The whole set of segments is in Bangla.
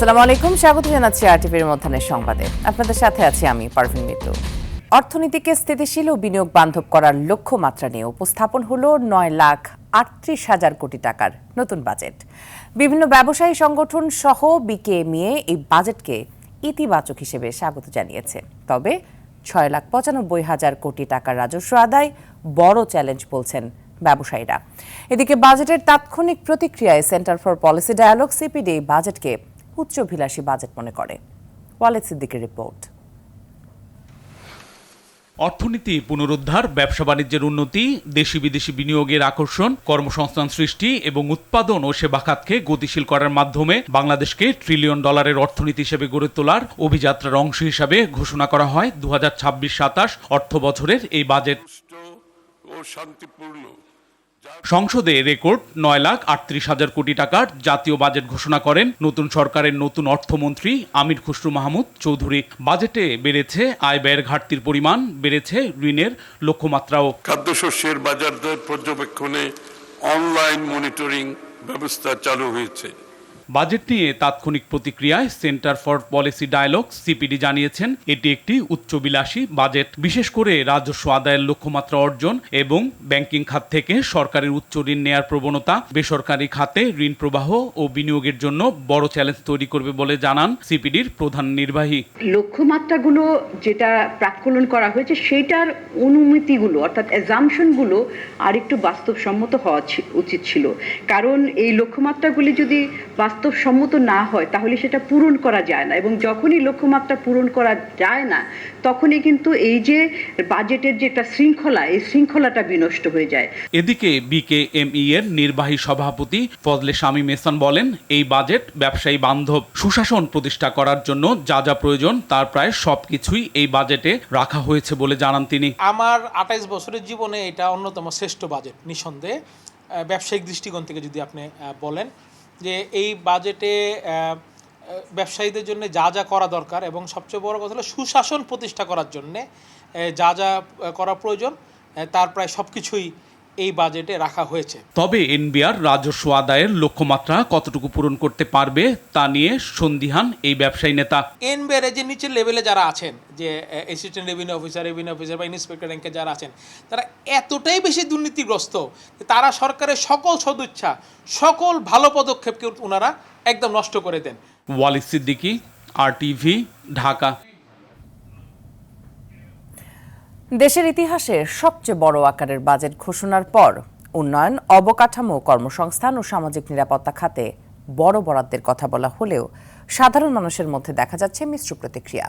আসসালামু আলাইকুম, স্বাগত জানাচ্ছি আরটিভির মধ্যাহ্নের সংবাদে। আপনাদের সাথে আছি আমি পারভিন মিত্র। অর্থনীতিকে স্থিতিশীল ও বিনিয়োগ বান্ধব করার লক্ষ্যমাত্রা নিয়ে উপস্থাপন হলো 9,38,000 কোটি টাকার নতুন বাজেট। বিভিন্ন ব্যবসায়ী সংগঠন সহ বিকেএমইএ এই বাজেটকে ইতিবাচক হিসেবে স্বাগত জানিয়েছে। তবে 6,95,000 কোটি টাকার রাজস্ব আদায় বড় চ্যালেঞ্জ বলছেন ব্যবসায়ীরা। এদিকে বাজেটের তাৎক্ষণিক প্রতিক্রিয়ায় Centre for Policy Dialogue CPD বাজেটকে উচ্চাভিলাষী বাজেট মনে করে। ওয়ালেদ সিদ্দিকের রিপোর্ট। অর্থনীতি পুনরুদ্ধার, ব্যবসা বাণিজ্যের উন্নতি, দেশি বিদেশি বিনিয়োগের আকর্ষণ, কর্মসংস্থান সৃষ্টি এবং উৎপাদন ও সেবা খাতকে গতিশীল করার মাধ্যমে বাংলাদেশকে $1 ট্রিলিয়ন অর্থনীতি হিসেবে গড়ে তোলার অভিযাত্রার অংশ হিসাবে ঘোষণা করা হয় 2026-27 অর্থ বছরের এই বাজেট। সংসদে রেকর্ড 9,38,000 কোটি টাকার জাতীয় বাজেট ঘোষণা করেন নতুন সরকারের নতুন অর্থমন্ত্রী আমির খসরু মাহমুদ চৌধুরী। বাজেটে বেড়েছে আয় ব্যয়ের ঘাটতির পরিমাণ, বেড়েছে ঋণের লক্ষ্যমাত্রাও। খাদ্যশস্যের বাজার দর পর্যবেক্ষণে অনলাইন মনিটরিং ব্যবস্থা চালু হয়েছে। বাজেট নিয়ে তাৎক্ষণিক প্রতিক্রিয়ায় Centre for Policy Dialogue CPD জানিয়েছেন এটি একটি উচ্চবিলাসী বাজেট। বিশেষ করে রাজস্ব আদায়ের লক্ষ্যমাত্রা অর্জন এবং ব্যাংকিং খাত থেকে সরকারের উচ্চ ঋণ নেয়ার প্রবণতা বেসরকারি খাতে ঋণ প্রবাহ ও বিনিয়োগের জন্য বড় চ্যালেঞ্জ তৈরি করবে বলে জানান সিপিডির প্রধান নির্বাহী। লক্ষ্যমাত্রাগুলো যেটা প্রাক্কলন করা হয়েছে সেটার অনুমতিগুলো অর্থাৎ অ্যাজাম্পশনগুলো আরেকটু বাস্তবসম্মত হওয়া উচিত ছিল। কারণ এই লক্ষ্যমাত্রাগুলি যদি বাস্তবসম্মত না হয় তাহলে সেটা পূরণ করা যায় না, এবং যখনই লক্ষ্যমাত্রা পূরণ করা যায় না তখনই কিন্তু এই যে বাজেটের যে একটা শৃঙ্খলা, এই শৃঙ্খলাটা বিনষ্ট হয়ে যায়। এদিকে বিকেএমই এর নির্বাহী সভাপতি ফজলে শামীম এহসান বলেন, এই বাজেট ব্যবসায়ী বান্ধব। সুশাসন প্রতিষ্ঠা করার জন্য যা যা প্রয়োজন তার প্রায় সবকিছুই এই বাজেটে রাখা হয়েছে বলে জানান তিনি। আমার 28 বছরের জীবনে এটা অন্যতম শ্রেষ্ঠ বাজেট নিঃসন্দেহে। ব্যবসায়িক দৃষ্টিকোণ থেকে যদি আপনি বলেন যে এই বাজেটে ব্যবসায়ীদের জন্য যা যা করা দরকার এবং সবচেয়ে বড় কথা হলো সুশাসন প্রতিষ্ঠা করার জন্যে যা যা করা প্রয়োজন তার প্রায় সব কিছুই এই বাজেটে রাখা হয়েছে। তবে এনবিআর রাজস্ব আদায়ের লক্ষ্যমাত্রা কতটুকু পূরণ করতে পারবে তা নিয়ে সন্দিহান এই ব্যবসায়ী নেতা। এনবিআর যে নিচের লেভেলে যারা আছেন, যে অ্যাসিস্ট্যান্ট রেভিনিউ অফিসার বা ইন্সপেক্টর র্যাঙ্কে যারা আছেন, তারা এতটাই বেশি দুর্নীতিগ্রস্ত তারা সরকারের সকল সদিচ্ছা, সকল ভালো পদক্ষেপকে ওনারা একদম নষ্ট করে দেন। ওয়ালেদ সিদ্দিকী, আরটিভি, ঢাকা। দেশের ইতিহাসে সবচেয়ে বড় আকারের বাজেট ঘোষণার পর উন্নয়ন, অবকাঠামো, কর্মসংস্থান ও সামাজিক নিরাপত্তা খাতে বড় বরাদ্দের কথা বলা হলেও সাধারণ মানুষের মধ্যে দেখা যাচ্ছে মিশ্র প্রতিক্রিয়া।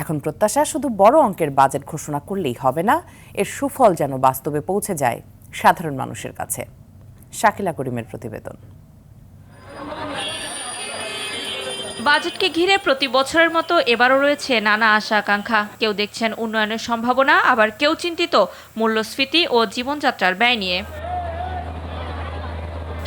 এখন প্রত্যাশা শুধু বড় অঙ্কের বাজেট ঘোষণা করলেই হবে না, এর সুফল যেন বাস্তবে পৌঁছে যায় সাধারণ মানুষের কাছে। শাকিলা করিমের প্রতিবেদন। বাজেটকে ঘিরে প্রতি বছরের মতো এবারও রয়েছে নানা আশা আকাঙ্ক্ষা। কেউ দেখছেন উন্নয়নের সম্ভাবনা, আবার কেউ চিন্তিত মূল্যস্ফীতি ও জীবনযাত্রার ব্যয় নিয়ে।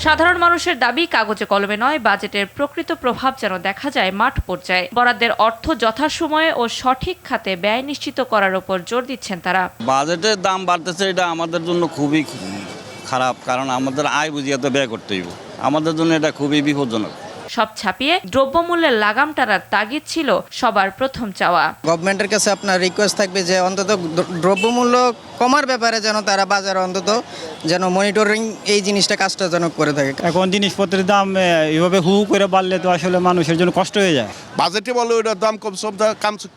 সাধারণ মানুষের দাবি কাগজে কলমে নয়, বাজেটের প্রকৃত প্রভাব যেন দেখা যায় মাঠ পর্যায়ে। বরাদ্দের অর্থ যথাসময়ে ও সঠিক খাতে ব্যয় নিশ্চিত করার উপর জোর দিচ্ছেন তারা। বাজেটের দাম বাড়তেছে, এটা আমাদের জন্য খুবই খারাপ, কারণ আমাদের আয় বুঝিয়ে তো ব্যয় করতে হইব। আমাদের জন্য এটা খুবই বিপজ্জনক। সব ছাপিয়ে দ্রব্যমূল্যের লাগাম টানার তাগিদ ছিল সবার প্রথম চাওয়া। গভর্নমেন্টের কাছে আপনার রিকোয়েস্ট থাকবে যে অন্তত দ্রব্যমূল্য কমার ব্যাপারে যেন তারা বাজারে অন্তত যেন মনিটরিং এই জিনিসটা কাজটা যেন করে থাকে। এখন জিনিসপত্রের দাম এভাবে হু করে বাড়লে তো আসলে মানুষের জন্য কষ্ট হয়ে যায়। বাজেটে বলে ওটার দাম কম, সব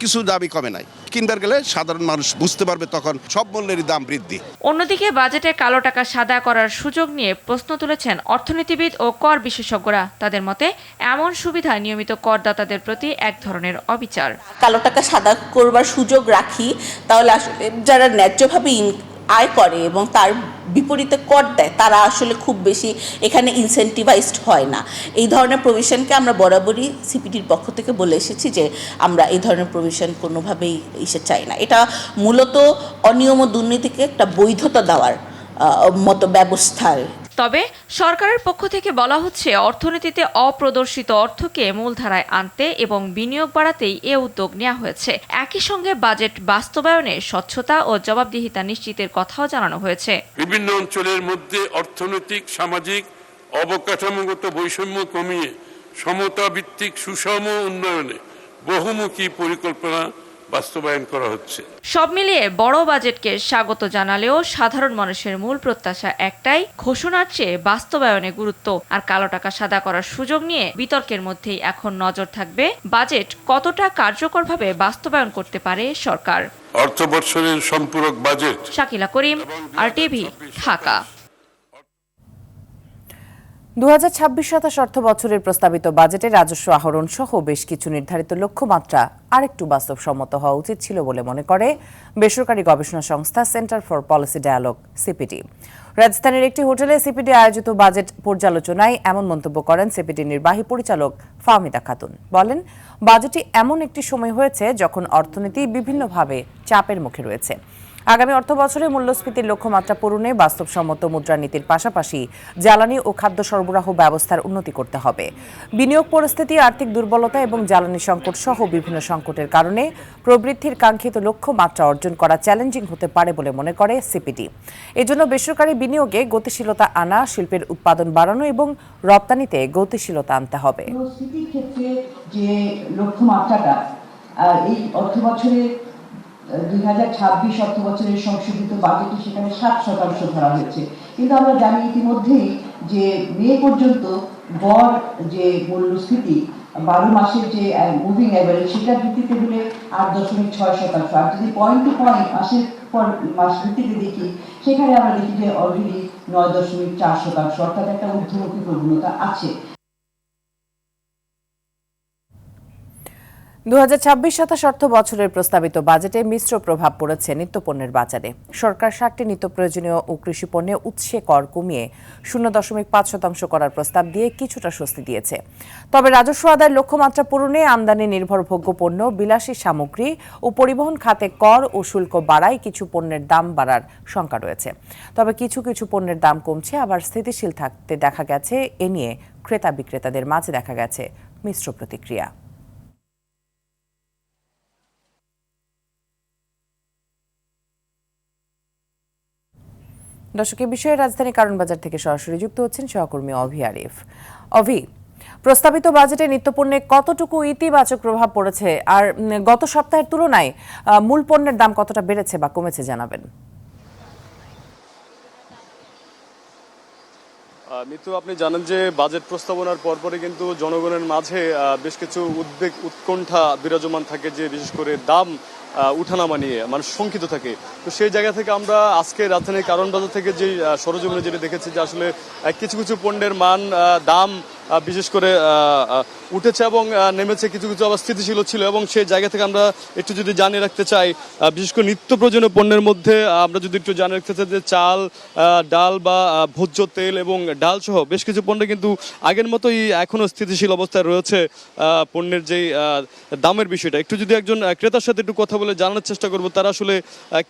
কিছু দাবি কমে নাই। কিনবার গেলে সাধারণ মানুষ বুঝতে পারবে তখন সব মূল্যেরই দাম বৃদ্ধি। অন্যদিকে বাজেটে কালো টাকা সাদা করার সুযোগ নিয়ে প্রশ্ন তুলেছেন অর্থনীতিবিদ ও কর বিশেষজ্ঞরা। তাদের মতে এমন সুবিধা নিয়মিত করদাতাদের প্রতি এক ধরনের অবিচার। কালো টাকা সাদা করবার সুযোগ রাখি তাহলে আসলে যারা ন্যায্যভাবে আয় করে এবং তার বিপরীতে কর দেয় তারা আসলে খুব বেশি এখানে ইনসেন্টিভাইজড হয় না। এই ধরনের প্রভিশনকে আমরা বরাবরই সিপিডির পক্ষ থেকে বলে এসেছি যে আমরা এই ধরনের প্রভিশন কোনোভাবেই চাই না। এটা মূলত অনিয়ম ও দুর্নীতিকে একটা বৈধতা দেওয়ার মতো ব্যবস্থার। তবে সরকারের পক্ষ থেকে বলা হচ্ছে অর্থনীতিতে অপ্রদর্শিত অর্থকে মূলধারায় আনতে এবং বিনিয়োগ বাড়াতেই এ উদ্যোগ নেওয়া হয়েছে। একই সঙ্গে বাজেট বাস্তবায়নে স্বচ্ছতা ও জবাবদিহিতা নিশ্চিতের কথাও জানানো হয়েছে। বিভিন্ন অঞ্চলের মধ্যে অর্থনৈতিক, সামাজিক, অবকাঠামোগত বৈষম্য কমিয়ে সমতা ভিত্তিক সুষম উন্নয়নে বহুমুখী পরিকল্পনা বাস্তবায়ন করা হচ্ছে। সব মিলিয়ে বড় বাজেটকে স্বাগত জানালেও সাধারণ মানুষের মূল প্রত্যাশা একটাই, ঘোষণার চেয়ে বাস্তবায়নে গুরুত্ব। আর কালো টাকা সাদা করার সুযোগ নিয়ে বিতর্কের মধ্যেই এখন নজর থাকবে বাজেট কতটা কার্যকরভাবে বাস্তবায়ন করতে পারে সরকার। অর্থ বছরের সম্পূরক বাজেট। শাকিলা করিম, RTV, ঢাকা। 2026-27 অর্থ বছরের প্রস্তাবিত বাজেটে রাজস্ব আহরণ সহ বেশ কিছু নির্ধারিত লক্ষ্যমাত্রা আরেকটু বাস্তবসম্মত হওয়া উচিত ছিল বলে মনে করে বেসরকারি গবেষণা সংস্থা Centre for Policy Dialogue CPD. রাজধানীর একটি হোটেলে সিপিডি আয়োজিত বাজেট পর্যালোচনায় এমন মন্তব্য করেন সিপিডির নির্বাহী পরিচালক ফাহমিদা খাতুন। বলেন, বাজেটটি এমন একটি সময় হয়েছে যখন অর্থনীতি বিভিন্নভাবে চাপের মুখে রয়েছে। আগামী অর্থ বছরে মূল্যস্ফীতির লক্ষ্যমাত্রা পূরণে বাস্তবসম্মত মুদ্রানীতির পাশাপাশি জ্বালানি ও খাদ্য সরবরাহ ব্যবস্থার উন্নতি করতে হবে। বিনিয়োগ পরিস্থিতি, আর্থিক দুর্বলতা এবং জ্বালানি সংকট সহ বিভিন্ন সংকটের কারণে প্রবৃদ্ধির কাঙ্ক্ষিত লক্ষ্যমাত্রা অর্জন করা চ্যালেঞ্জিং হতে পারে বলে মনে করে সিপিডি। এজন্য বেসরকারি বিনিয়োগে গতিশীলতা আনা, শিল্পের উৎপাদন বাড়ানো এবং রপ্তানিতে গতিশীলতা আনতে হবে। মূল্যস্ফীতির ক্ষেত্রে যে লক্ষ্যমাত্রাটা এই অর্থ বছরে 2026 অর্থ বছরের সংশোধিত বাজেটে সেখানে 7% ধরা হয়েছে, কিন্তু আমরা জানি ইতিমধ্যেই যে মে পর্যন্ত গড় যে মূল্যস্ফীতি 12 মাসের যে মুভিং অ্যাভারেজ সেটার ভিত্তিতে হলে 8.6%। আর যদি পয়েন্ট টু পয়েন্ট মাসের পর মাস ভিত্তিতে দেখি সেখানে আমরা দেখি যে অলরেডি 9.4%, অর্থাৎ একটা ঊর্ধ্বমুখী প্রবণতা আছে। 2026-27 অর্থ বছরের প্রস্তাবিত বাজেটে মিশ্র প্রভাব পড়েছে নিত্যপণ্যের বাজারে। সরকার 60টি নিত্য প্রয়োজনীয় ও কৃষি পণ্যে উৎসে কর কমিয়ে 0.5% করার প্রস্তাব দিয়ে কিছুটা স্বস্তি দিয়েছে। তবে রাজস্ব আদায়ের লক্ষ্যমাত্রা পূরণে আমদানি নির্ভরভোগ্য পণ্য, বিলাসী সামগ্রী ও পরিবহন খাতে কর ও শুল্ক বাড়ায় কিছু পণ্যের দাম বাড়ার শঙ্কা রয়েছে। তবে কিছু কিছু পণ্যের দাম কমছে, আবার স্থিতিশীল থাকতে দেখা গেছে। এ নিয়ে ক্রেতা বিক্রেতাদের মাঝে দেখা গেছে মিশ্র প্রতিক্রিয়া। দর্শক, এই বিষয়ে রাজধানী কারণ বাজার থেকে সরাসরি যুক্ত হচ্ছেন সহকর্মী অভি আরিফ। অভি, প্রস্তাবিত বাজেটে নিত্যপণ্যে কতটুকু ইতিবাচক প্রভাব পড়েছে, আর গত সপ্তাহের তুলনায় মূল পণ্যের দাম কতটা বেড়েছে বা কমেছে জানাবেন। মিতু, আপনি জানেন যে বাজেট প্রস্তাবনার পরপরই কিন্তু জনগণের মাঝে বেশ কিছু উদ্বেগ, উৎকণ্ঠা বিরাজমান থাকে, যে বিশেষ করে দাম উঠানামা নিয়ে মানুষ শঙ্কিত থাকে। তো সেই জায়গা থেকে আমরা আজকে রাজধানীর কারণ বাজার থেকে যে সরজমিনে যেটা দেখেছি যে আসলে কিছু কিছু পণ্যের মান, দাম বিশেষ করে উঠেছে এবং নেমেছে, কিছু কিছু আবার স্থিতিশীল ছিল। এবং সেই জায়গা থেকে আমরা একটু যদি জানিয়ে রাখতে চাই, বিশেষ করে নিত্য প্রয়োজনীয় পণ্যের মধ্যে আমরা যদি একটু জানিয়ে রাখতে চাই যে চাল, ডাল বা ভোজ্য তেল এবং ডাল সহ বেশ কিছু পণ্য কিন্তু আগের মতোই এখনো স্থিতিশীল অবস্থায় রয়েছে। পণ্যের যেই দামের বিষয়টা একটু যদি একজন ক্রেতার সাথে একটু কথা বলে জানার চেষ্টা করবো তারা আসলে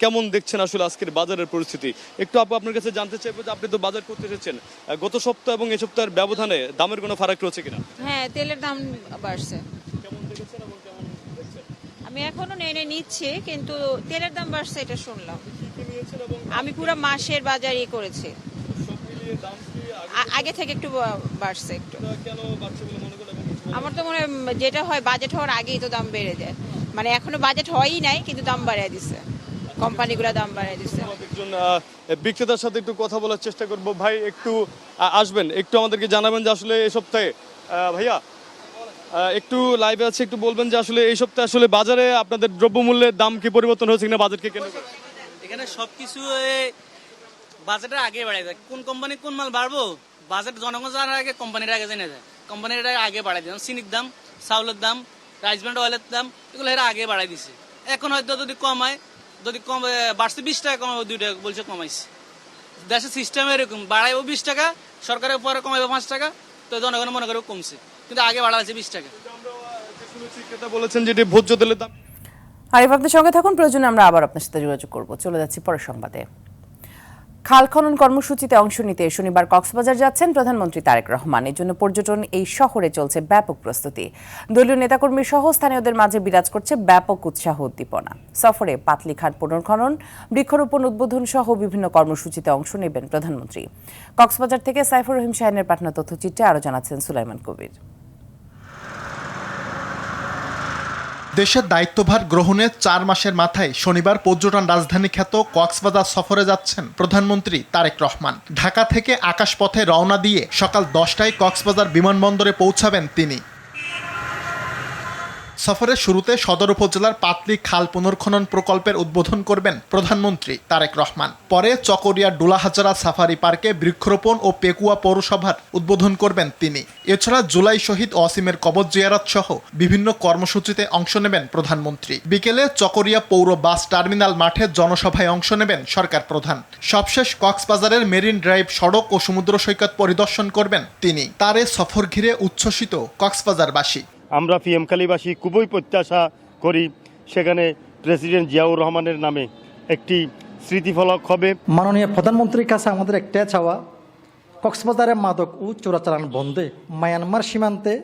কেমন দেখছেন আসলে আজকের বাজারের পরিস্থিতি। একটু আপনার কাছে জানতে চাইবো যে আপনি তো বাজার করতে এসেছেন, গত সপ্তাহ এবং এই সপ্তাহের ব্যবধানে দামের কোনো ফারাক রয়েছে কিনা? হ্যাঁ, তেলের দাম বাড়ছে। কেমন দেখেছেন এবং কেমন দেখছেন? আমি এখনো নিচ্ছি, কিন্তু তেলের দাম বাড়ছে এটা শুনলাম। আমি পুরো মাসের বাজার করেছি, আগে থেকে একটু বাড়ছে। একটু কেন বাড়ছে বলে মনে করেন? আমার তো মনে হয় যেটা হয় বাজেট হওয়ার আগেই তো দাম বেড়ে যায়, মানে এখনো বাজেট হয়ই নাই কিন্তু দাম বাড়িয়ে দিচ্ছে, কোম্পানিগুলো দাম বাড়িয়ে দিচ্ছে। একজন বিক্রেতার সাথে একটু কথা বলার চেষ্টা করব। ভাই, একটু আসবেন, একটু আমাদেরকে জানাবেন যে আসলে এই সপ্তাহে, ভাইয়া একটু লাইভে আছে, একটু বলবেন যে আসলে এই সপ্তাহে আসলে বাজারে আপনাদের দ্রব্যমূল্যের দাম কি পরিবর্তন হয়েছে কিনা, বাজেটকে কেন? এখানে সবকিছু বাজেটের আগে বাড়াই যায়। কোন কোম্পানি কোন মাল বাড়বো, বাজেট জনগণ জানার আগে কোম্পানির আগে জেনে যায়। কোম্পানির আগে বাড়াই দিলাম, চিনির দাম, চাউলের দাম, রাইস ব্র্যান্ড অয়েলের দাম, এগুলো এরা আগে বাড়াই দিছে। এখন হয়তো যদি কমায়, যদি কম বাড়ছে 20 টাকা, কমাবো 2 টাকা বলছে কমাইছে। দেশের সিস্টেম এরকম, বাড়াইবো 20 টাকা, সরকারের পরে কমাইবো 5 টাকা, তো জনগণ মনে করে কমছে, কিন্তু আগে বাড়া হয়েছে 20 টাকা। বলেছেন যে ভোজ্য তেলের দাম। আরিফ, আপনার সঙ্গে থাকুন, প্রয়োজনে আমরা আবার আপনার সাথে যোগাযোগ করব। চলে যাচ্ছি পরের সংবাদে। খাল খনন কর্মসূচিতে অংশ নিতে শনিবার কক্সবাজার যাচ্ছেন প্রধানমন্ত্রী তারেক রহমান। এর জন্য পর্যটন এই শহরে চলছে ব্যাপক প্রস্তুতি। দলীয় নেতাকর্মী সহ স্থানীয়দের মাঝে বিরাজ করছে ব্যাপক উৎসাহ উদ্দীপনা। সফরে পাতলিঘাট পুনর্খনন, বৃক্ষরোপণ উদ্বোধন সহ বিভিন্ন কর্মসূচিতে অংশ নেবেন প্রধানমন্ত্রী। কক্সবাজার থেকে সাইফুর রহিম শাহিনের পাঠানো তথ্যচিত্রে আরও জানাচ্ছেন সুলাইমান কবির। দেশের দায়িত্বভার গ্রহণের 4 মাসের মাথায় শনিবার পর্যটন রাজধানী খ্যাত কক্সবাজার সফরে যাচ্ছেন প্রধানমন্ত্রী তারেক রহমান। ঢাকা থেকে আকাশপথে রওনা দিয়ে সকাল 10টায় কক্সবাজার বিমানবন্দরে পৌঁছাবেন তিনি। সফরের শুরুতে সদর উপজেলার পাতলি খাল পুনর্খনন প্রকল্পের উদ্বোধন করবেন প্রধানমন্ত্রী তারেক রহমান। পরে চকরিয়ার ডোলাহাজারা সাফারি পার্কে বৃক্ষরোপণ ও পেকুয়া পৌরসভার উদ্বোধন করবেন তিনি। এছাড়া জুলাই শহীদ ওয়াসিমের কবর জিয়ারত সহ বিভিন্ন কর্মসূচিতে অংশ নেবেন প্রধানমন্ত্রী। বিকেলে চকরিয়া পৌর বাস টার্মিনাল মাঠে জনসভায় অংশ নেবেন সরকার প্রধান। সবশেষ কক্সবাজারের মেরিন ড্রাইভ সড়ক ও সমুদ্র সৈকত পরিদর্শন করবেন তিনি। তার এ সফর ঘিরে উচ্ছ্বসিত কক্সবাজারবাসী। আমরা পিএমখালীবাসী খুবই প্রত্যাশা করি সেখানে প্রেসিডেন্ট জিয়াউর রহমানের নামে একটি স্মৃতিফলক হবে। মাননীয় প্রধানমন্ত্রীর কাছে আমাদের একটাই চাওয়া, কক্সবাজারের মাদক ও চোরাচালান বন্ধে মায়ানমার সীমান্তে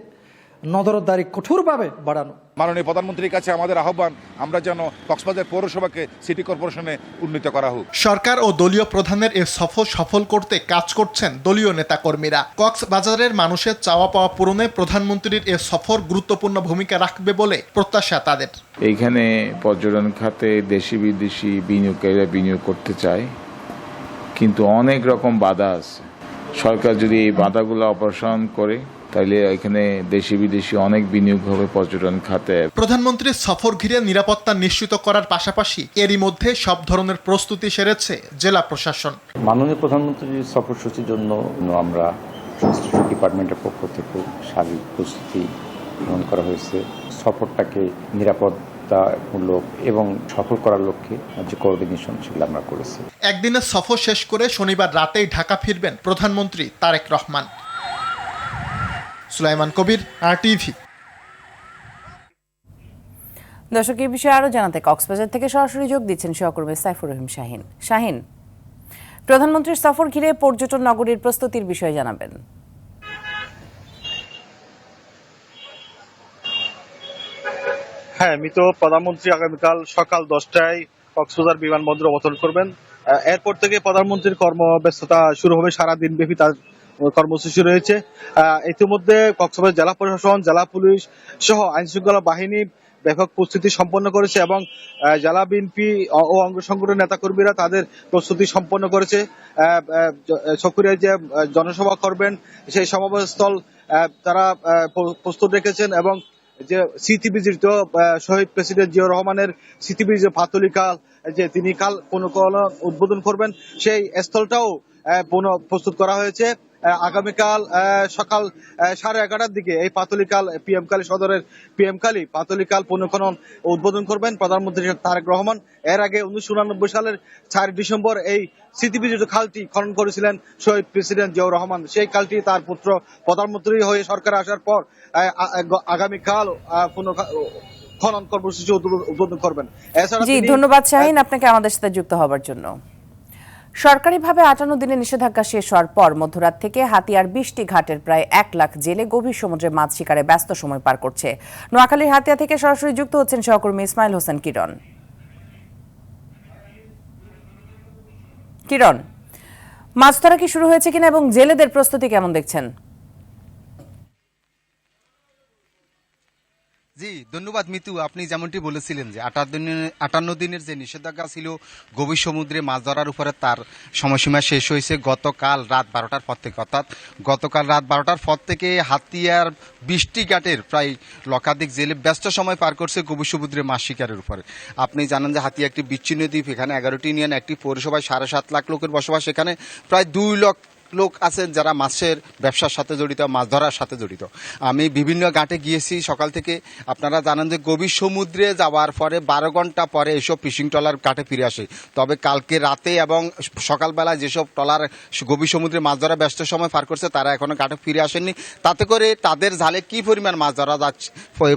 নজরদারি কঠোরভাবে বাড়ানো। মাননীয় প্রধানমন্ত্রীর কাছে আমাদের আহ্বান, আমরা যেন কক্সবাজার পৌরসভাকে সিটি কর্পোরেশনে উন্নীত করা হোক। সরকার ও দলীয় প্রধানের এ সফর সফল করতে কাজ করছেন দলীয় নেতাকর্মীরা। কক্সবাজারের মানুষের চাওয়া পাওয়া পূরণে প্রধানমন্ত্রীর এ সফর গুরুত্বপূর্ণ ভূমিকা রাখবে বলে প্রত্যাশা তাদের। এইখানে পর্যটন খাতে দেশি বিদেশি বিনিয়োগকারীরা বিনিয়োগ করতে চায়, কিন্তু অনেক রকম বাধা আছে। সরকার যদি এই বাধাগুলো অপসারণ করে তাইলে এখানে দেশি বিদেশি অনেক বিনিয়োগ হবে পর্যটন খাতে। প্রধানমন্ত্রীর সফর ঘিরে নিরাপত্তা নিশ্চিত করার পাশাপাশি এরই মধ্যে সব ধরনের প্রস্তুতি সেরেছে জেলা প্রশাসন। মাননীয় প্রধানমন্ত্রীর সফরসূচির জন্য আমরা সংশ্লিষ্ট ডিপার্টমেন্টের পক্ষ থেকে সার্বিক প্রস্তুতি গ্রহণ করা হয়েছে। সফরটাকে নিরাপত্তামূলক এবং সফল করার লক্ষ্যে যে কোঅর্ডিনেশন সেগুলো আমরা করেছি। একদিনের সফর শেষ করে শনিবার রাতেই ঢাকা ফিরবেন প্রধানমন্ত্রী তারেক রহমান। সুলাইমান কবির, RTV। দর্শক, এই বিষয়ে আরো জানাতে কক্সবাজার থেকে সরাসরি যোগ দিচ্ছেন সহকর্মী সাইফুর রহিম শাহিন। শাহিন, প্রধানমন্ত্রীর সফর ঘিরে পর্যটন নগরীর প্রস্তুতির বিষয়ে জানাবেন। হ্যাঁ, মৃত প্রধানমন্ত্রী আগামীকাল সকাল 10টায় কক্সবাজার বিমানবন্দরে অবতরণ করবেন। এরপর থেকে প্রধানমন্ত্রীর কর্মব্যস্ততা শুরু হবে। সারাদিন ব্যাপী তার কর্মসূচি রয়েছে। ইতিমধ্যে কক্সবাজার জেলা প্রশাসন, জেলা পুলিশ সহ আইন শৃঙ্খলা বাহিনী ব্যাপক প্রস্তুতি সম্পন্ন করেছে এবং জেলা বিএনপি ও অঙ্গ সংগঠনের নেতাকর্মীরা তাদের প্রস্তুতি সম্পন্ন করেছে। চকরিয়ায় যে জনসভা করবেন সেই সমাবেশস্থল তারা প্রস্তুত রেখেছেন এবং যে স্মৃতিবিজড়িত শহীদ প্রেসিডেন্ট জিয়াউর রহমানের স্মৃতিবিজড়িত পাতলিকাল যে তিনি কাল উদ্বোধন করবেন সেই স্থলটাও প্রস্তুত করা হয়েছে। আগামীকাল সকাল 11:30টার দিকে এই পাতলিকাল পিএমখালী সদরের পিএমখালী পাতলিকাল পুনর্খনন উদ্বোধন করবেন প্রধানমন্ত্রী তারেক রহমান। এর আগে 1989 সালের 4 ডিসেম্বর এই স্মৃতিবিজড়িত খালটি খনন করেছিলেন শহীদ প্রেসিডেন্ট জিয়াউর রহমান। সেই খালটি তার পুত্র প্রধানমন্ত্রী হয়ে সরকারে আসার পর আগামীকাল খনন কর্মসূচি উদ্বোধন করবেন। এছাড়া ধন্যবাদ শাহিন আপনাকে আমাদের সাথে যুক্ত হওয়ার জন্য। সরকারিভাবে 58 দিনের নিষেধাজ্ঞা শেষ হওয়ার পর মধ্যরাত থেকে হাতিয়ার 20টি ঘাটের প্রায় 1 লাখ জেলে গভীর সমুদ্রে মাছ শিকারে ব্যস্ত সময় পার করছে। নোয়াখালীর হাতিয়া থেকে সরাসরি যুক্ত হচ্ছেন সহকর্মী ইসমাইল হোসেন কিরণ। কিরণ, মাছ ধরা কি শুরু হয়েছে কিনা এবং জেলেদের প্রস্তুতি কেমন দেখছেন? জি ধন্যবাদ মিতু, আপনি যেমনটি বলেছিলেন যে 58 দিনের যে নিষেধাজ্ঞা ছিল গভীর সমুদ্রে মাছ ধরার উপরে তার সময়সীমা শেষ হয়েছে গতকাল রাত 12টার পর থেকে। অর্থাৎ গতকাল রাত 12টার পর থেকে হাতিয়ার 20টি ঘাটের প্রায় লক্ষাধিক জেলে ব্যস্ত সময় পার করছে গভীর সমুদ্রে মাছ শিকারের উপরে। আপনি জানেন যে হাতিয়া একটি বিচ্ছিন্ন দ্বীপ, এখানে 11টি ইউনিয়ন, একটি পৌরসভায় 7.5 লাখ লোকের বসবাস। এখানে প্রায় 2 লাখ লোক আছেন যারা মাছের ব্যবসার সাথে জড়িত, মাছ ধরার সাথে জড়িত। আমি বিভিন্ন ঘাটে গিয়েছি সকাল থেকে। আপনারা জানেন যে গভীর সমুদ্রে যাওয়ার পরে 12 ঘন্টা পরে এইসব ফিশিং ট্রলার ঘাটে ফিরে আসে। তবে কালকে রাতে এবং সকালবেলা যেসব ট্রলার গভীর সমুদ্রে মাছ ধরা ব্যস্ত সময় পার করছে তারা এখনো ঘাটে ফিরে আসেননি। তাতে করে তাদের জালে কি পরিমাণ মাছ ধরা যাচ্ছে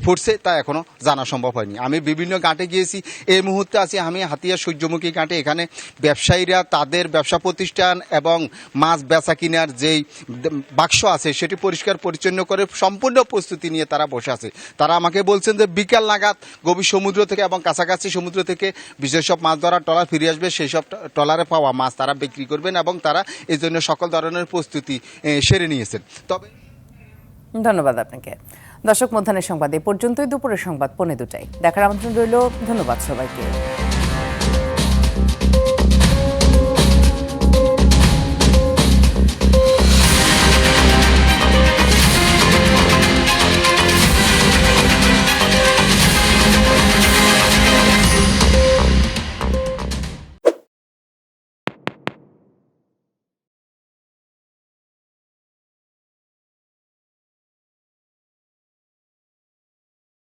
পড়ছে তা এখনো জানা সম্ভব হয়নি। আমি বিভিন্ন ঘাটে গিয়েছি, এই মুহূর্তে আছি আমি হাতিয়া সূর্যমুখী ঘাটে। এখানে ব্যবসায়ীরা তাদের ব্যবসা প্রতিষ্ঠান এবং মাছ কিনার যেই বাক্স আছে সেটি পরিষ্কার পরিচ্ছন্ন করে সম্পূর্ণ প্রস্তুতি নিয়ে তারা বসে আছে। তারা আমাকে বলছেন যে বিকাল নাগাদ গভীর সমুদ্র থেকে এবং কাছাকাছি সমুদ্র থেকে বিশেষ সব মাছ ধরার ট্রলার ফিরে আসবে, সেই সব ট্রলারে পাওয়া মাছ তারা বিক্রি করবেন এবং তারা এই জন্য সকল ধরনের প্রস্তুতি সেরে নিয়েছেন। তবে ধন্যবাদ আপনাকে। দর্শক, মধ্যাহ্নের সংবাদ এ পর্যন্তই। দুপুরের সংবাদ 2:45। দেখার আমন্ত্রণ রইল। ধন্যবাদ সবাইকে।